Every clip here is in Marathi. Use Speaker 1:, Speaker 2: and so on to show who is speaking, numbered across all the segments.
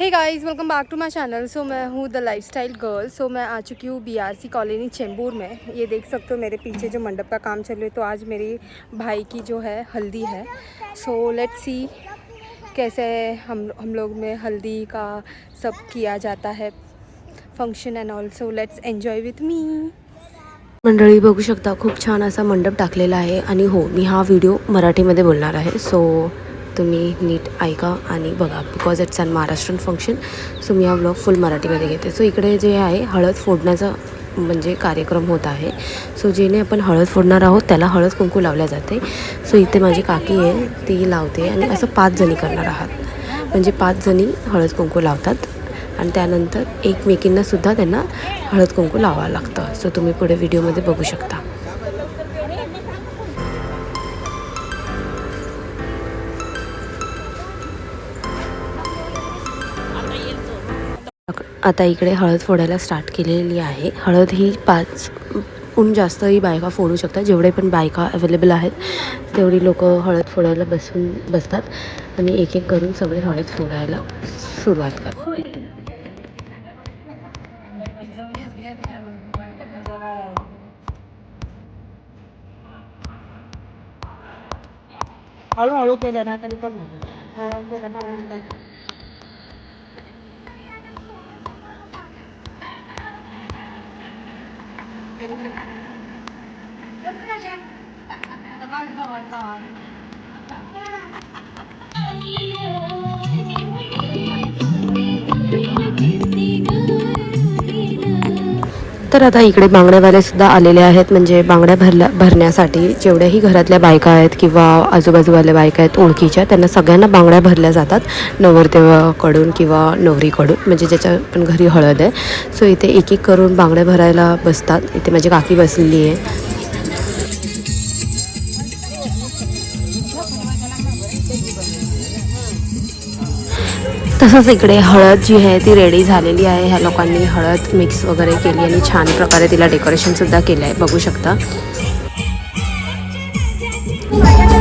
Speaker 1: हे guys, welcome back to my channel. So मैं हूँ द लाइफस्टाइल गर्ल। सो मैं आ चुकी हूँ बीआरसी कॉलोनी चेंबूर में। ये देख सकते हो मेरे पीछे जो मंडप का काम चल रहा है। तो आज मेरी भाई की जो है हल्दी है। सो लेट्स सी कैसे हम लोग में हल्दी का सब किया जाता है, function end also let's enjoy with me. मंडळी बघू शकता, खूप छान असा मंडप टाकलेला आहे। आणि हो, मी हा व्हिडिओ मराठीमध्ये बोलणार आहे, सो तुम्ही नीट ऐका आणि बघा, because it's an Maharashtrian function. So मी हा व्लॉग फुल मराठीमध्ये घेते। सो इकडे जे आहे हळद फोडण्याचा म्हणजे कार्यक्रम होत आहे। सो जेणे आपण हळद फोडणार आहोत त्याला हळद कुंकू लावल्या जाते। सो इथे माझी काकी आहे, ती लावते आणि असं 5 जणी करणार आहात, म्हणजे 5 जणी हळद कुंकू लावतात आणि त्यानंतर एकमेकींनासुद्धा त्यांना हळद कुंकू लावावं लागतं। सो तुम्ही पुढे व्हिडिओमध्ये बघू शकता। आता इकडे हळद फोडायला स्टार्ट केलेली आहे। हळद ही 5हून जास्तही बायका फोडू शकतात। जेवढे पण बायका अवेलेबल आहेत तेवढी लोक हळद फोडायला बसतात आणि एक एक करून सगळे हळद फोडायला सुरुवात करतात। हळूहळू केलं ना तरी पण तर आता इकडे बांगड्यावाले सुद्धा आलेले आहेत, म्हणजे बांगड्या भरण्यासाठी जेवढ्याही घरातल्या बायका आहेत किंवा आजूबाजूवाल्या बायका आहेत ओळखीच्या, त्यांना सगळ्यांना बांगड्या भरल्या जातात नवरदेवाकडून किंवा नवरीकडून, म्हणजे ज्याच्या पण घरी हळद आहे। सो इथे एक एक करून बांगड्या भरायला बसतात। इथे माझी काकी बसलेली आहे। तसंच इकडे हळद जी आहे ती रेडी झालेली आहे। ह्या लोकांनी हळद मिक्स वगैरे केली आणि छान प्रकारे तिला डेकोरेशनसुद्धा केलं आहे, बघू शकता।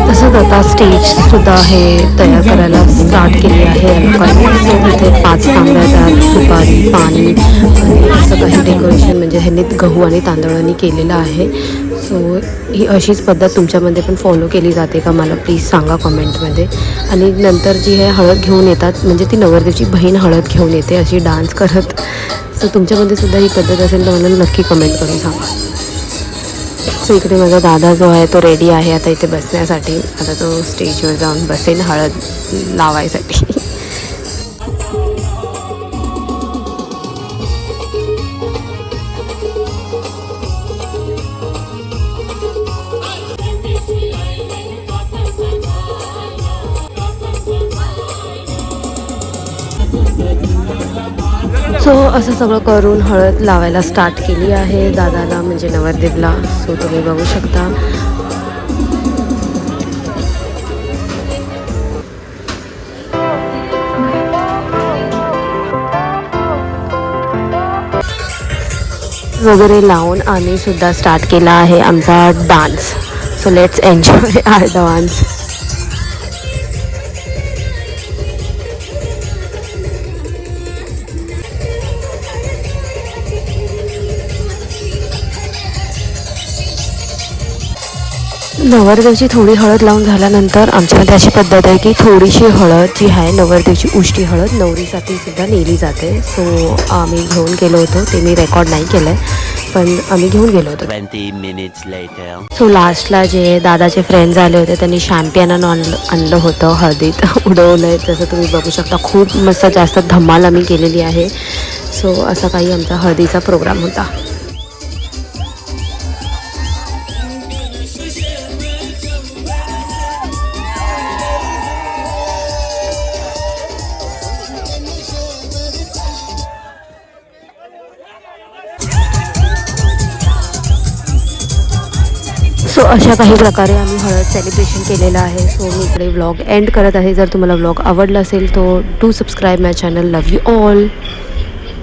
Speaker 1: तसंच आता स्टेजसुद्धा हे तयार करायला स्टार्ट केली आहे या लोकांनी। सो इथे 5 तांब्या आहेत, सुपारी, पाणी आणि असं काही डेकोरेशन म्हणजे ह्यांनी गहू आणि तांदळांनी केलेलं आहे। सो ही अशीच पद्धत तुमच्यामध्ये पण फॉलो केली जाते का, मला प्लीज सांगा कमेंटमध्ये। आणि नंतर जी आहे हळद घेऊन येतात, म्हणजे ती नवरदेवची बहीण हळद घेऊन येते अशी डान्स करत। सो तुमच्यामध्ये सुद्धा ही पद्धत असेल तर मला नक्की कमेंट करून सांगा। सो इकडे माझा दादा जो आहे तो रेडी आहे आता इथे बसण्यासाठी। आता तो स्टेजवर जाऊन बसेल हळद लावायसाठी। सो असं सगळं करून हळद लावायला स्टार्ट केली आहे दादाला, म्हणजे नवरदेवला। सो तुम्ही बघू शकता। वगैरे लावून आम्ही सुद्धा स्टार्ट केला आहे आमचा dance. So let's enjoy our dance. नवरदेवची थोडी हळद लावून झाल्यानंतर आमच्यामध्ये अशी पद्धत आहे की थोडीशी हळद जी आहे नवरदेवची उष्टी हळद नवरीसाठी सुद्धा नेली जाते। सो आम्ही घेऊन गेलो होतो, ते मी रेकॉर्ड नाही केलं आहे पण आम्ही घेऊन गेलो होतो।
Speaker 2: 20 minutes later.
Speaker 1: सो लास्टला जे दादाचे फ्रेंड्स आले होते त्यांनी शॅम्पियन आणलं होतं, हळदीत उडवलं आहे, जसं तुम्ही बघू शकता। खूप मस्त जास्त धमाल आम्ही केलेली आहे। सो असा काही आमचा हळदीचा प्रोग्राम होता। सो अशा काही प्रकारे आम्ही हळद सेलिब्रेशन केलेलं आहे। सो मी इकडे व्लॉग एंड करत आहे। जर तुम्हाला व्लॉग आवडला असेल तो do subscribe my channel. Love you all.